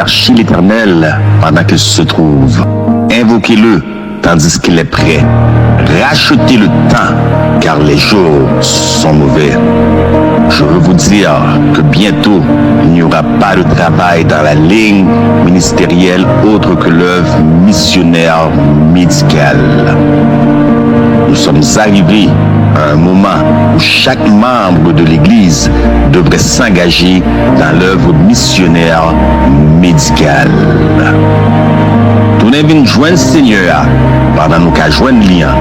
cherchez l'Éternel pendant qu'il se trouve. Invoquez-le tandis qu'il est prêt. Rachetez le temps, car les jours sont mauvais. Je veux vous dire que bientôt, il n'y aura pas de travail dans la ligne ministérielle autre que l'œuvre missionnaire médicale. Nous sommes arrivés à un moment où chaque membre de l'Église devrait s'engager dans l'œuvre missionnaire médicale. Tout n'est venu joindre Seigneur pendant nous qu'à joindre lien.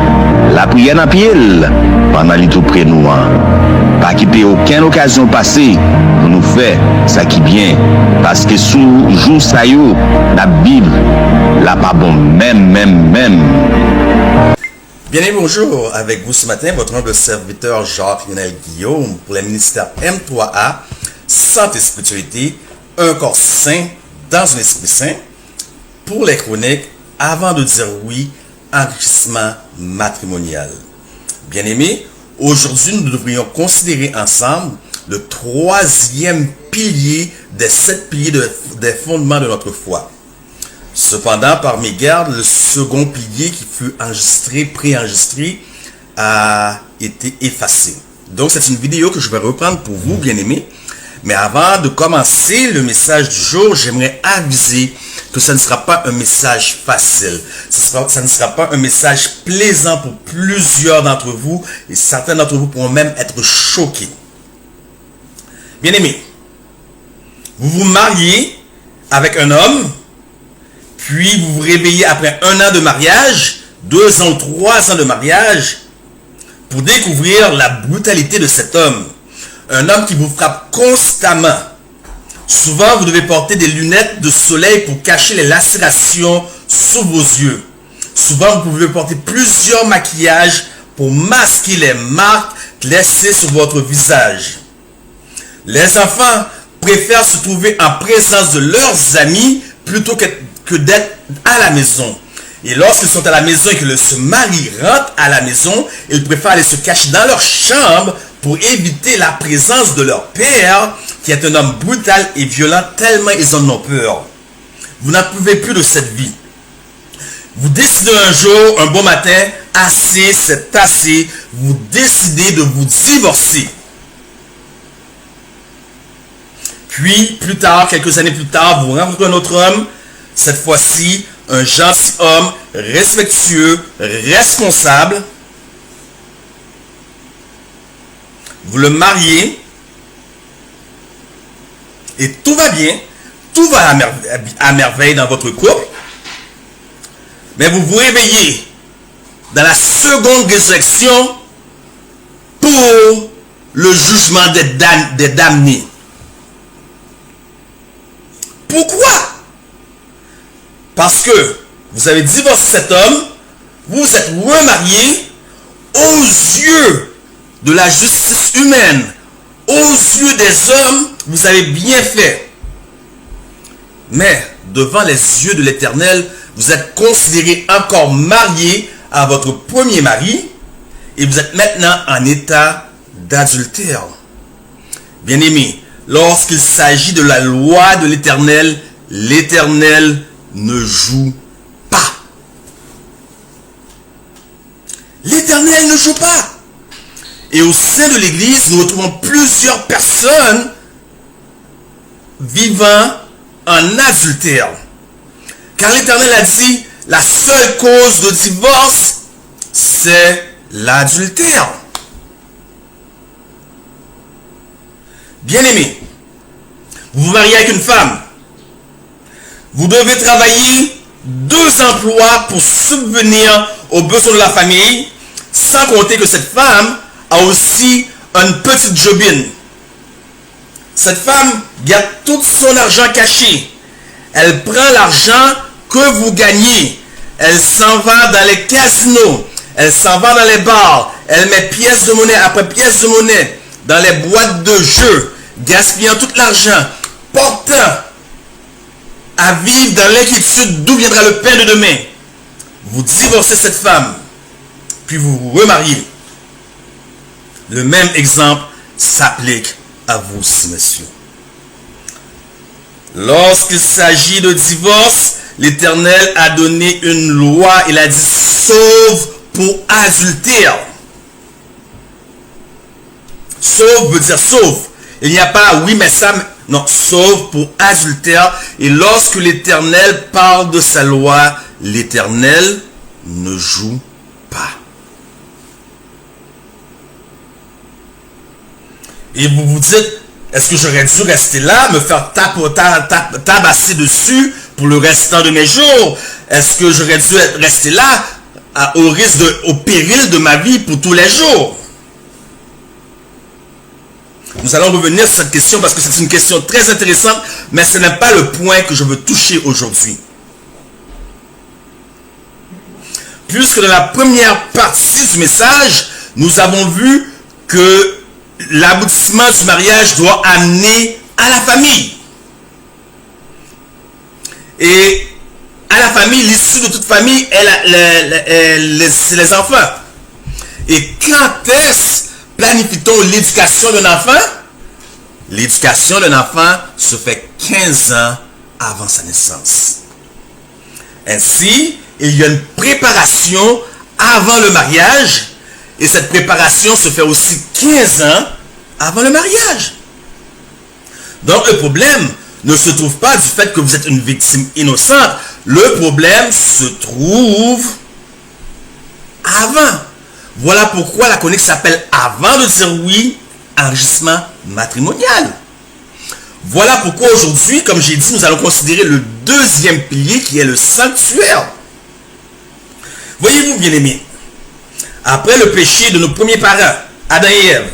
La prière dans pied pendant les tout près nous. Pas quitter aucune occasion passée pour nous faire ça qui bien. Parce que sous jour ça yo, la Bible, là pas bon, même. Bien et bonjour, avec vous ce matin, votre humble serviteur Jacques-Lionel Guillaume pour le ministère M3A, Santé et Spiritualité, un corps sain dans un esprit sain, pour les chroniques, avant de dire oui, enrichissement matrimonial. Bien aimés, aujourd'hui nous devrions considérer ensemble le troisième pilier des 7 piliers des fondements de notre foi. Cependant, par mégarde, le second pilier qui fut préenregistré, a été effacé. Donc, c'est une vidéo que je vais reprendre pour vous, bien-aimés. Mais avant de commencer le message du jour, j'aimerais aviser que ça ne sera pas un message facile. Ça ne sera pas un message plaisant pour plusieurs d'entre vous et certains d'entre vous pourront même être choqués. Bien-aimés, vous vous mariez avec un homme, puis vous vous réveillez après 1 an de mariage, 2 ans ou 3 ans de mariage, pour découvrir la brutalité de cet homme. Un homme qui vous frappe constamment. Souvent, vous devez porter des lunettes de soleil pour cacher les lacérations sous vos yeux. Souvent, vous pouvez porter plusieurs maquillages pour masquer les marques laissées sur votre visage. Les enfants préfèrent se trouver en présence de leurs amis plutôt que d'être à la maison. Et lorsqu'ils sont à la maison et que ce mari rentre à la maison, ils préfèrent aller se cacher dans leur chambre pour éviter la présence de leur père, qui est un homme brutal et violent tellement ils en ont peur. Vous n'en pouvez plus de cette vie. Vous décidez un jour, un bon matin, assez, c'est assez, vous décidez de vous divorcer. Puis, plus tard, quelques années plus tard, vous rencontrez un autre homme, cette fois-ci, un gentil homme, respectueux, responsable. Vous le mariez et tout va bien, tout va à merveille dans votre couple. Mais vous vous réveillez dans la seconde résurrection pour le jugement des damnés. Pourquoi? Parce que vous avez divorcé cet homme, vous vous êtes remarié aux yeux de la justice humaine, aux yeux des hommes, vous avez bien fait. Mais devant les yeux de l'Éternel, vous êtes considéré encore marié à votre premier mari et vous êtes maintenant en état d'adultère. Bien-aimés, lorsqu'il s'agit de la loi de l'Éternel, l'Éternel ne joue pas. L'Éternel ne joue pas. Et au sein de l'Église, nous retrouvons plusieurs personnes vivant en adultère. Car l'Éternel a dit, la seule cause de divorce, c'est l'adultère. Bien-aimés, vous vous mariez avec une femme. Vous devez travailler 2 emplois pour subvenir aux besoins de la famille, sans compter que cette femme a aussi une petite jobine. Cette femme garde tout son argent caché. Elle prend l'argent que vous gagnez. Elle s'en va dans les casinos. Elle s'en va dans les bars. Elle met pièces de monnaie après pièces de monnaie dans les boîtes de jeux, gaspillant tout l'argent, portant à vivre dans l'inquiétude d'où viendra le pain de demain. Vous divorcez cette femme, puis vous vous remariez. Le même exemple s'applique à vous aussi, messieurs. Lorsqu'il s'agit de divorce, l'Éternel a donné une loi. Il a dit sauve pour adultère. Sauve veut dire sauve. Il n'y a pas oui mais ça, non, sauve pour adultère. Et lorsque l'Éternel parle de sa loi, l'Éternel ne joue pas. Et vous vous dites, est-ce que j'aurais dû rester là, me faire tabasser dessus pour le restant de mes jours? Est-ce que j'aurais dû rester là au péril de ma vie pour tous les jours? Nous allons revenir sur cette question parce que c'est une question très intéressante, mais ce n'est pas le point que je veux toucher aujourd'hui. Puisque dans la première partie du message, nous avons vu que l'aboutissement du mariage doit amener à la famille. Et à la famille, l'issue de toute famille, c'est les enfants. Et quand est-ce planifie-t-on l'éducation d'un enfant? L'éducation d'un enfant se fait 15 ans avant sa naissance. Ainsi, il y a une préparation avant le mariage. Et cette préparation se fait aussi 15 ans avant le mariage. Donc le problème ne se trouve pas du fait que vous êtes une victime innocente. Le problème se trouve avant. Voilà pourquoi la chronique s'appelle Avant de dire oui, enrichissement matrimonial. Voilà pourquoi aujourd'hui, comme j'ai dit, nous allons considérer le deuxième pilier qui est le sanctuaire. Voyez-vous, bien-aimés, après le péché de nos premiers parents, Adam et Ève,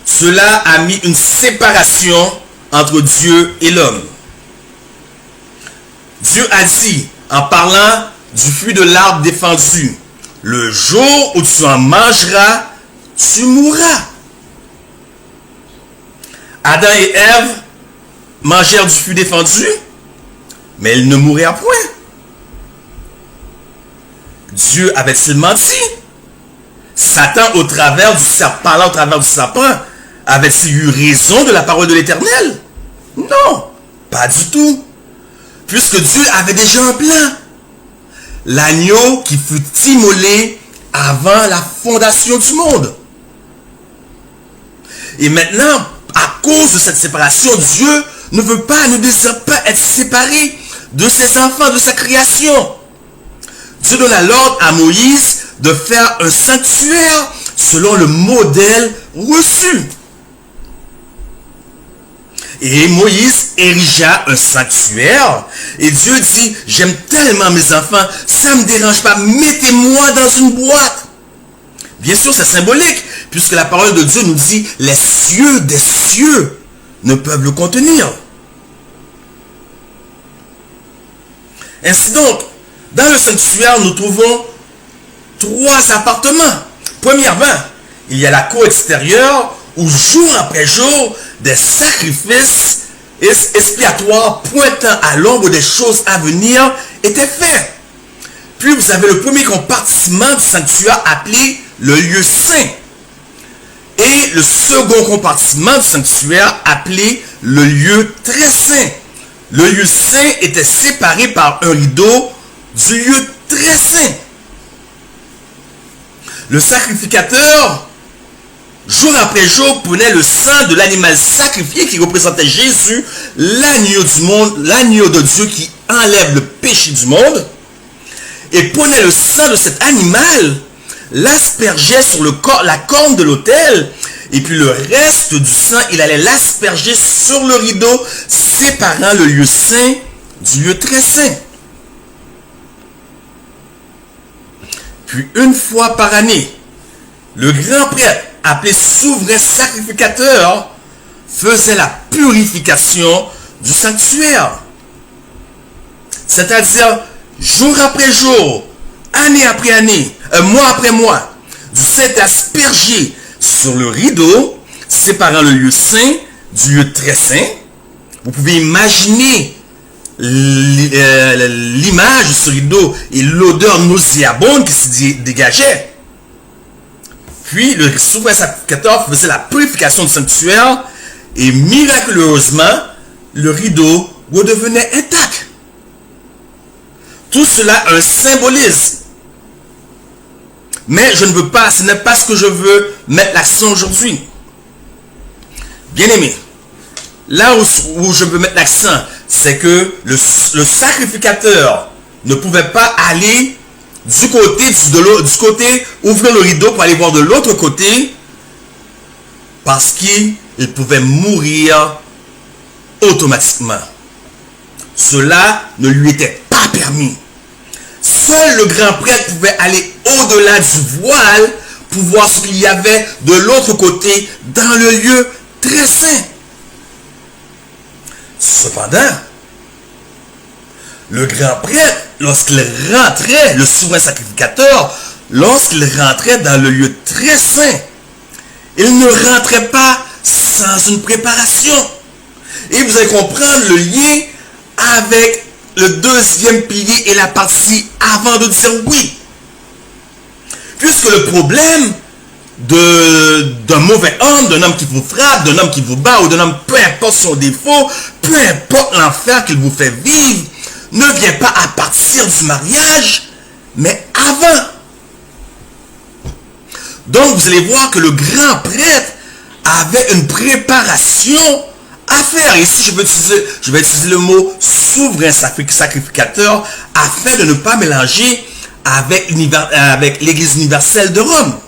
cela a mis une séparation entre Dieu et l'homme. Dieu a dit, en parlant du fruit de l'arbre défendu, le jour où tu en mangeras, tu mourras. Adam et Ève mangèrent du fruit défendu, mais ils ne mourrent point. Dieu avait-il menti? Satan, au travers du serpent, avait-il eu raison de la parole de l'Éternel? Non, pas du tout. Puisque Dieu avait déjà un plan. L'agneau qui fut immolé avant la fondation du monde. Et maintenant, à cause de cette séparation, Dieu ne désire pas être séparé de ses enfants, de sa création. Dieu donna l'ordre à Moïse de faire un sanctuaire selon le modèle reçu. Et Moïse érigea un sanctuaire. Et Dieu dit, j'aime tellement mes enfants, ça ne me dérange pas, mettez-moi dans une boîte. Bien sûr, c'est symbolique, puisque la parole de Dieu nous dit, les cieux des cieux ne peuvent le contenir. Ainsi donc, dans le sanctuaire, nous trouvons 3 appartements. Premièrement, il y a la cour extérieure où jour après jour, des sacrifices expiatoires pointant à l'ombre des choses à venir étaient faits. Puis vous avez le premier compartiment du sanctuaire appelé le lieu saint. Et le second compartiment du sanctuaire appelé le lieu très saint. Le lieu saint était séparé par un rideau du lieu très saint. Le sacrificateur, jour après jour, prenait le sang de l'animal sacrifié qui représentait Jésus, l'agneau du monde, l'agneau de Dieu qui enlève le péché du monde, et prenait le sang de cet animal, l'aspergeait sur la corne de l'autel, et puis le reste du sang, il allait l'asperger sur le rideau, séparant le lieu saint du lieu très saint. Puis une fois par année, le grand prêtre, appelé souverain sacrificateur, faisait la purification du sanctuaire. C'est-à-dire, jour après jour, année après année, mois après mois, du sang est aspergé sur le rideau, séparant le lieu saint du lieu très saint. Vous pouvez imaginer l'image de ce rideau et l'odeur nauséabonde qui se dégageait. Puis le souverain sacrificateur faisait la purification du sanctuaire et miraculeusement, le rideau redevenait intact. Tout cela a un symbolisme. Mais je ne veux pas, ce n'est pas ce que je veux mettre l'accent aujourd'hui. Bien aimé, là où je veux mettre l'accent, c'est que le sacrificateur ne pouvait pas aller du côté, ouvrir le rideau pour aller voir de l'autre côté, parce qu'il pouvait mourir automatiquement. Cela ne lui était pas permis. Seul le grand prêtre pouvait aller au-delà du voile pour voir ce qu'il y avait de l'autre côté dans le lieu très saint. Cependant, le grand prêtre, lorsqu'il rentrait, le souverain sacrificateur, lorsqu'il rentrait dans le lieu très saint, il ne rentrait pas sans une préparation. Et vous allez comprendre le lien avec le deuxième pilier et la partie avant de dire oui. Puisque le problème d'un mauvais homme, d'un homme qui vous frappe, d'un homme qui vous bat, ou d'un homme, peu importe son défaut, peu importe l'enfer qu'il vous fait vivre, ne vient pas à partir du mariage, mais avant. Donc vous allez voir que le grand prêtre avait une préparation à faire. Ici, je vais utiliser le mot souverain sacrificateur afin de ne pas mélanger avec l'Église universelle de Rome.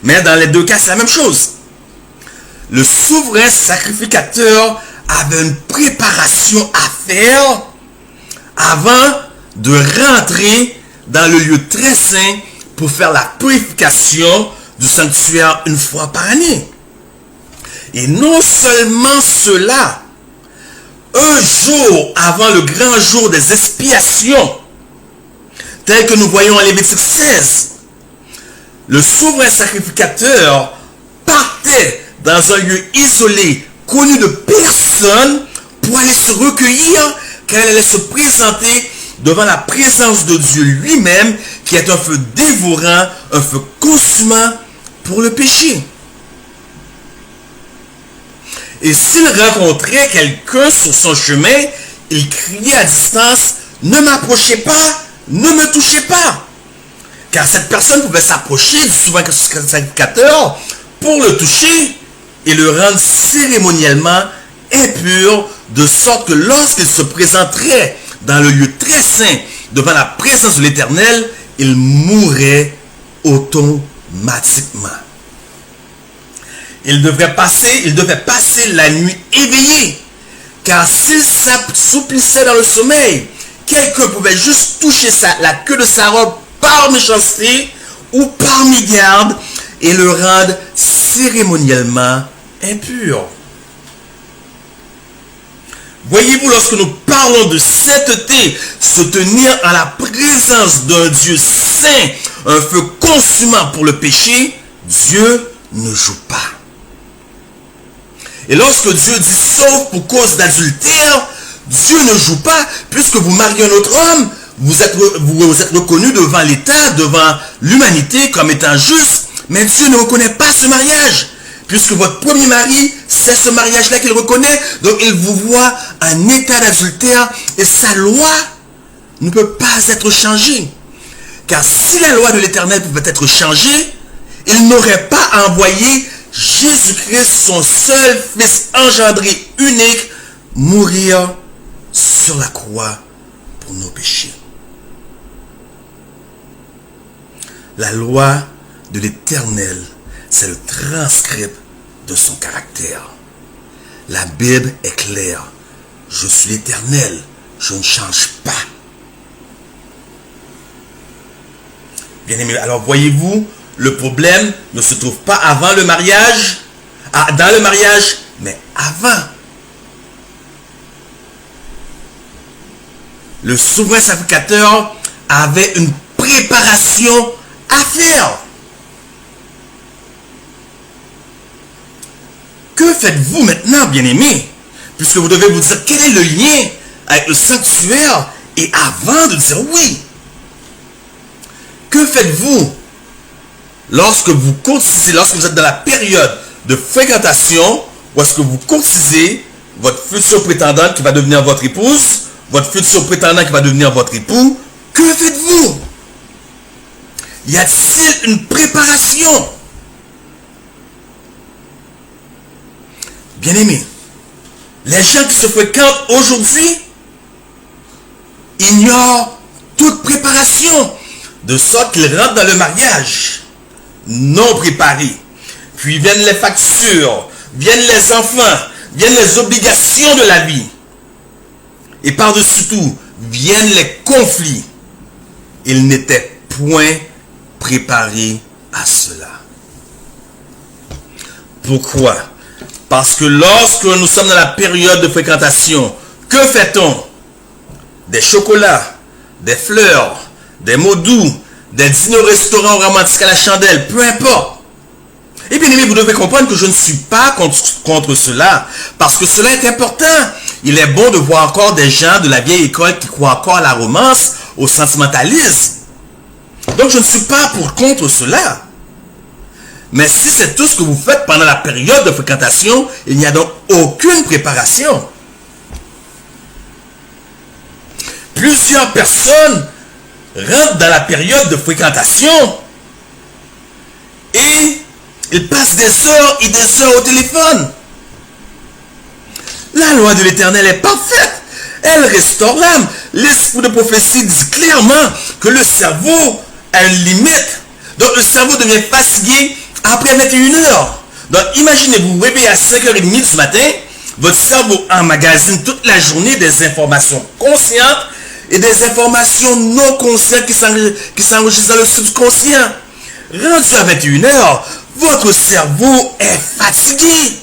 Mais dans les deux cas, c'est la même chose. Le souverain sacrificateur avait une préparation à faire avant de rentrer dans le lieu très saint pour faire la purification du sanctuaire une fois par année. Et non seulement cela, un jour avant le grand jour des expiations, tel que nous voyons en Lévitique 16, le souverain sacrificateur partait dans un lieu isolé, connu de personne, pour aller se recueillir, car elle allait se présenter devant la présence de Dieu lui-même, qui est un feu dévorant, un feu consumant pour le péché. Et s'il rencontrait quelqu'un sur son chemin, il criait à distance, « Ne m'approchez pas, ne me touchez pas !» Car cette personne pouvait s'approcher du souverain sacrificateur pour le toucher et le rendre cérémoniellement impur, de sorte que lorsqu'il se présenterait dans le lieu très saint devant la présence de l'Éternel, il mourrait automatiquement. Il devait passer la nuit éveillé, car s'il s'assouplissait dans le sommeil, quelqu'un pouvait juste toucher la queue de sa robe par méchanceté ou par mégarde et le rendre cérémoniellement impur. Voyez-vous, lorsque nous parlons de sainteté, se tenir en la présence d'un Dieu saint, un feu consumant pour le péché, Dieu ne joue pas. Et lorsque Dieu dit sauf pour cause d'adultère, Dieu ne joue pas, puisque vous mariez un autre homme, vous êtes reconnu devant l'État, devant l'humanité comme étant juste, mais Dieu ne reconnaît pas ce mariage, puisque votre premier mari, c'est ce mariage-là qu'il reconnaît, donc il vous voit en état d'adultère, et sa loi ne peut pas être changée. Car si la loi de l'Éternel pouvait être changée, il n'aurait pas envoyé Jésus-Christ, son seul Fils engendré unique, mourir sur la croix pour nos péchés. La loi de l'Éternel, c'est le transcript de son caractère. La Bible est claire. Je suis l'Éternel, je ne change pas. Bien aimé, alors voyez-vous, le problème ne se trouve pas avant le mariage, dans le mariage, mais avant. Le souverain sacrificateur avait une préparation à faire. Que faites-vous maintenant, bien-aimés? Puisque vous devez vous dire quel est le lien avec le sanctuaire et avant de dire oui. Que faites-vous lorsque vous êtes dans la période de fréquentation, ou est-ce que vous courtisez votre future prétendante qui va devenir votre épouse, votre futur prétendant qui va devenir votre époux, que faites-vous? Y a-t-il une préparation? Bien-aimés, les gens qui se fréquentent aujourd'hui ignorent toute préparation, de sorte qu'ils rentrent dans le mariage non préparés. Puis viennent les factures, viennent les enfants, viennent les obligations de la vie. Et par-dessus tout, viennent les conflits. Ils n'étaient point préparés à cela. Pourquoi? Parce que lorsque nous sommes dans la période de fréquentation, que fait-on? Des chocolats, des fleurs, des mots doux, des dîners au restaurant romantiques à la chandelle, peu importe. Et bien aimé, vous devez comprendre que je ne suis pas contre cela, parce que cela est important. Il est bon de voir encore des gens de la vieille école qui croient encore à la romance, au sentimentalisme. Donc je ne suis pas contre cela. Mais si c'est tout ce que vous faites pendant la période de fréquentation, il n'y a donc aucune préparation. Plusieurs personnes rentrent dans la période de fréquentation et ils passent des heures et des heures au téléphone. La loi de l'Éternel est parfaite. Elle restaure l'âme. L'esprit de prophétie dit clairement que le cerveau a une limite. Donc le cerveau devient fatigué après 21 heures. Donc imaginez, vous vous réveillez à 5h30 du matin, votre cerveau emmagasine toute la journée des informations conscientes et des informations non conscientes qui s'enregistrent dans le subconscient. Rendu à 21 heures, votre cerveau est fatigué.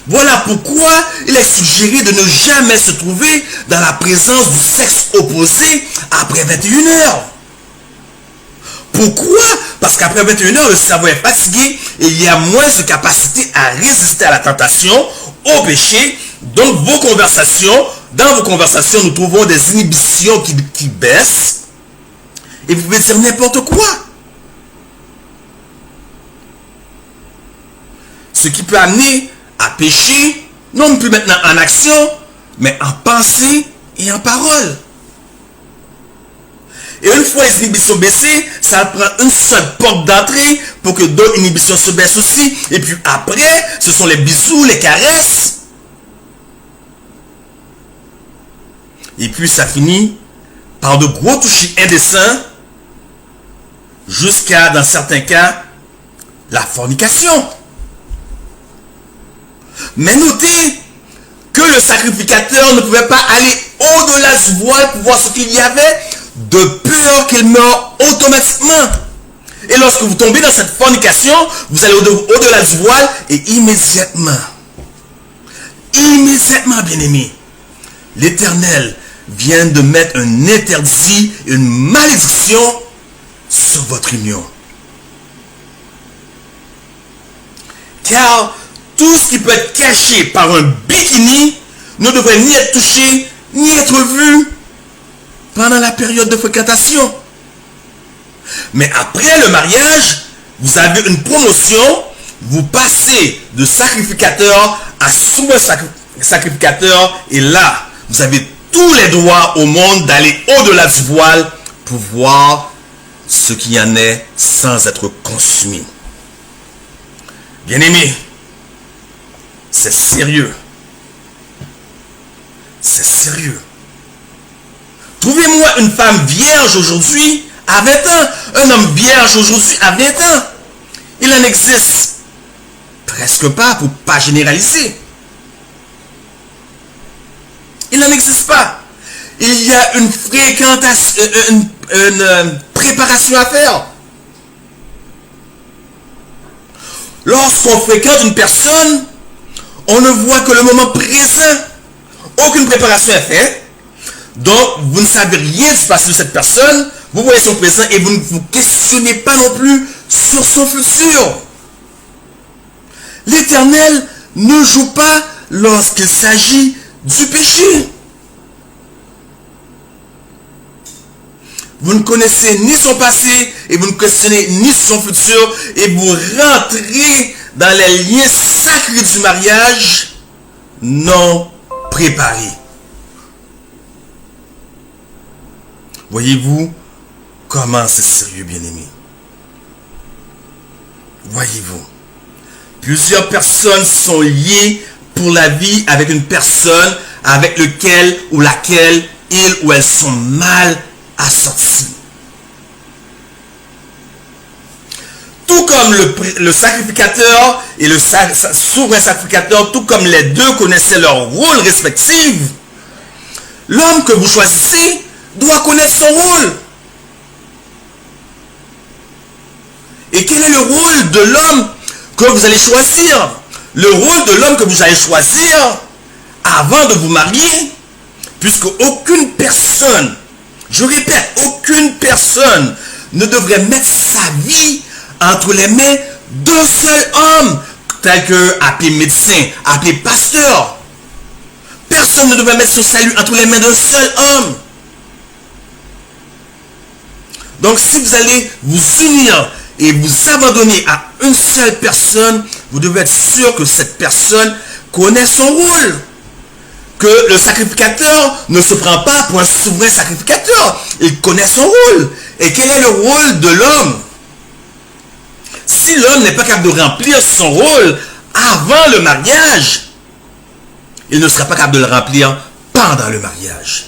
Voilà pourquoi il est suggéré de ne jamais se trouver dans la présence du sexe opposé après 21 heures. Pourquoi? Parce qu'après 21 heures, le cerveau est fatigué et il y a moins de capacité à résister à la tentation, au péché. Donc dans vos conversations, nous trouvons des inhibitions qui baissent. Et vous pouvez dire n'importe quoi. Ce qui peut amener à pécher, non plus maintenant en action, mais en pensée et en parole. Et une fois les inhibitions baissées, ça prend une seule porte d'entrée pour que d'autres inhibitions se baissent aussi. Et puis après, ce sont les bisous, les caresses. Et puis ça finit par de gros touchés indécents jusqu'à, dans certains cas, la fornication. Mais notez que le sacrificateur ne pouvait pas aller au-delà du voile pour voir ce qu'il y avait, de peur qu'il meure automatiquement. Et lorsque vous tombez dans cette fornication, vous allez au-delà du voile et immédiatement, bien aimé, l'Éternel vient de mettre un interdit, une malédiction sur votre union. Car tout ce qui peut être caché par un bikini ne devrait ni être touché, ni être vu pendant la période de fréquentation. Mais après le mariage, vous avez une promotion, vous passez de sacrificateur à souverain sacrificateur, et là, vous avez tous les droits au monde d'aller au-delà du voile pour voir ce qu'il y en est sans être consumé. Bien-aimés, c'est sérieux. C'est sérieux. Trouvez-moi une femme vierge aujourd'hui à 20 ans. Un homme vierge aujourd'hui à 20 ans. Il en existe presque pas, pour pas généraliser. Il n'en existe pas. Il y a une fréquentation, une préparation à faire. Lorsqu'on fréquente une personne, on ne voit que le moment présent. Aucune préparation est faite. Donc, vous ne savez rien du passé de cette personne. Vous voyez son présent et vous ne vous questionnez pas non plus sur son futur. L'Éternel ne joue pas lorsqu'il s'agit du péché. Vous ne connaissez ni son passé et vous ne questionnez ni son futur et vous rentrez dans les liens sacrés du mariage non préparé. Voyez-vous comment c'est sérieux, bien-aimé? Voyez-vous, plusieurs personnes sont liées pour la vie avec une personne avec lequel ou laquelle ils ou elles sont mal assortis. Tout comme le sacrificateur et le souverain sacrificateur, tout comme les deux connaissaient leur rôle respectif, l'homme que vous choisissez doit connaître son rôle. Et quel est le rôle de l'homme que vous allez choisir? Le rôle de l'homme que vous allez choisir avant de vous marier, puisque aucune personne, je répète, aucune personne ne devrait mettre sa vie entre les mains d'un seul homme, tel que appelé médecin, appelé pasteur. Personne ne devrait mettre son salut entre les mains d'un seul homme. Donc si vous allez vous unir et vous abandonner à une seule personne, vous devez être sûr que cette personne connaît son rôle. Que le sacrificateur ne se prend pas pour un souverain sacrificateur. Il connaît son rôle. Et quel est le rôle de l'homme? Si l'homme n'est pas capable de remplir son rôle avant le mariage, il ne sera pas capable de le remplir pendant le mariage.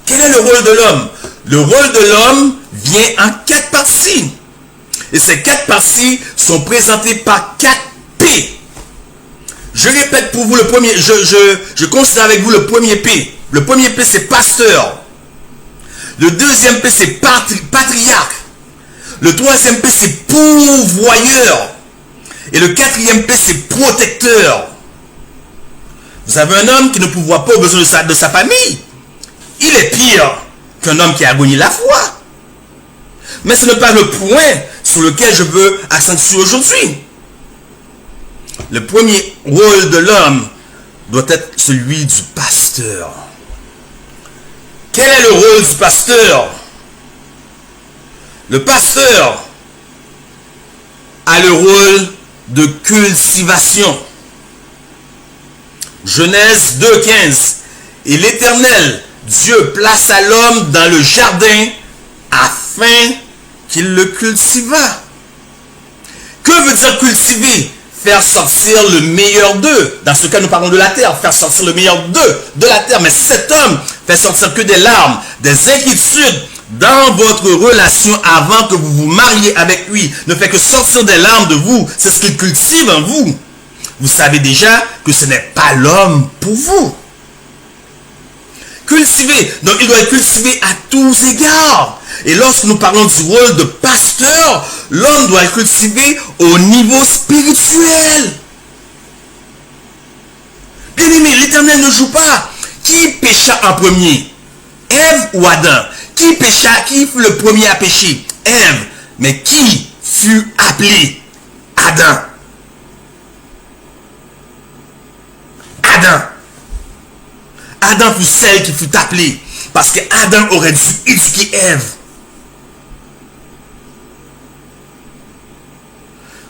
Quel est le rôle de l'homme? Le rôle de l'homme vient en 4 parties. Et ces 4 parties sont présentées par 4 P. Je répète pour vous le premier, je considère avec vous le premier P. Le premier P, c'est pasteur. Le deuxième P, c'est patriarche. Le troisième P, c'est pourvoyeur. Et le quatrième P, c'est protecteur. Vous avez un homme qui ne pourvoit pas aux besoins de sa famille. Il est pire qu'un homme qui a aboli la foi. Mais ce n'est pas le point sur lequel je veux accentuer aujourd'hui. Le premier rôle de l'homme doit être celui du pasteur. Quel est le rôle du pasteur? Le pasteur a le rôle de cultivation. Genèse 2,15. Et l'Éternel, Dieu, plaça l'homme dans le jardin afin qu'il le cultivât. Que veut dire cultiver? Faire sortir le meilleur d'eux. Dans ce cas, nous parlons de la terre. Faire sortir le meilleur d'eux, de la terre. Mais cet homme fait sortir que des larmes, des inquiétudes dans votre relation avant que vous vous mariez avec lui. Ne fait que sortir des larmes de vous. C'est ce qu'il cultive en vous. Vous savez déjà que ce n'est pas l'homme pour vous. Cultiver. Donc, il doit être cultivé à tous égards. Et lorsque nous parlons du rôle de pasteur, l'homme doit être cultivé au niveau spirituel. Bien aimé, l'Éternel ne joue pas. Qui pécha en premier? Ève ou Adam? Qui pécha? Qui fut le premier à pécher? Ève. Mais qui fut appelé? Adam. Adam. Adam fut celle qui fut appelée. Parce que Adam aurait dû éduquer Ève.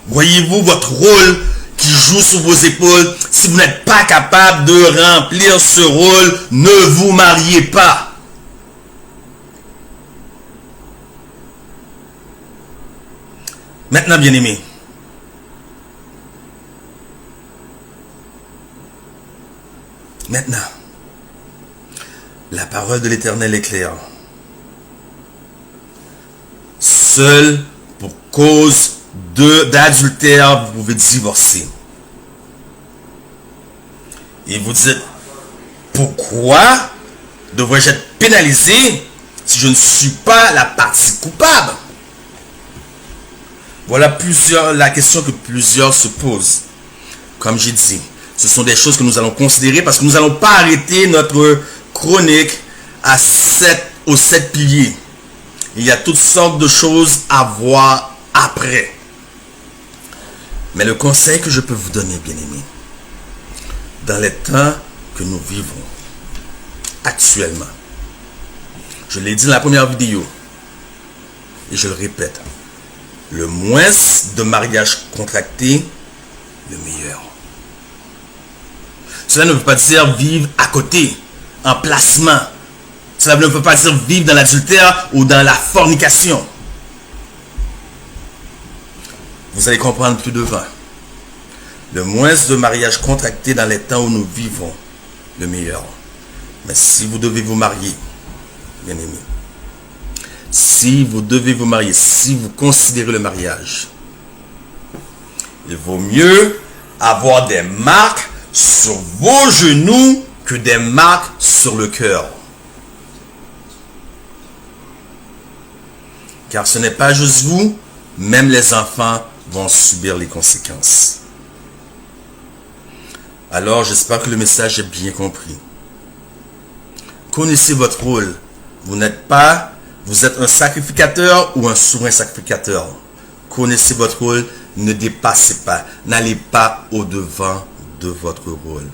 Voyez-vous votre rôle qui joue sur vos épaules? Si vous n'êtes pas capable de remplir ce rôle, ne vous mariez pas. Maintenant, bien-aimés, maintenant, la parole de l'Éternel est claire. Seul pour cause d'adultère, vous pouvez divorcer. Et vous dites, pourquoi devrais-je être pénalisé si je ne suis pas la partie coupable? Voilà la question que plusieurs se posent. Comme j'ai dit, ce sont des choses que nous allons considérer parce que nous n'allons pas arrêter notre chronique aux 7 piliers. Il y a toutes sortes de choses à voir après. Mais le conseil que je peux vous donner, bien-aimés, dans les temps que nous vivons actuellement, je l'ai dit dans la première vidéo, et je le répète, le moins de mariages contractés, le meilleur. Cela ne veut pas dire vivre à côté, en placement. Cela ne veut pas dire vivre dans l'adultère ou dans la fornication. Vous allez comprendre plus devant. Le moins de mariages contractés dans les temps où nous vivons, le meilleur. Mais si vous devez vous marier, bien aimé, si vous devez vous marier, si vous considérez le mariage, il vaut mieux avoir des marques sur vos genoux que des marques sur le cœur. Car ce n'est pas juste vous, même les enfants vont subir les conséquences. Alors, j'espère que le message est bien compris. Connaissez votre rôle. Vous êtes un sacrificateur ou un souverain sacrificateur. Connaissez votre rôle, ne dépassez pas. N'allez pas au-devant de votre rôle.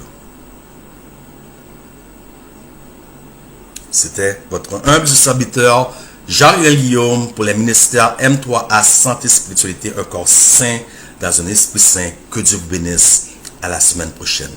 C'était votre humble serviteur, Jean-Réal Guillaume, pour les ministères M3A Santé Spiritualité, un corps saint dans un esprit saint. Que Dieu vous bénisse. À la semaine prochaine.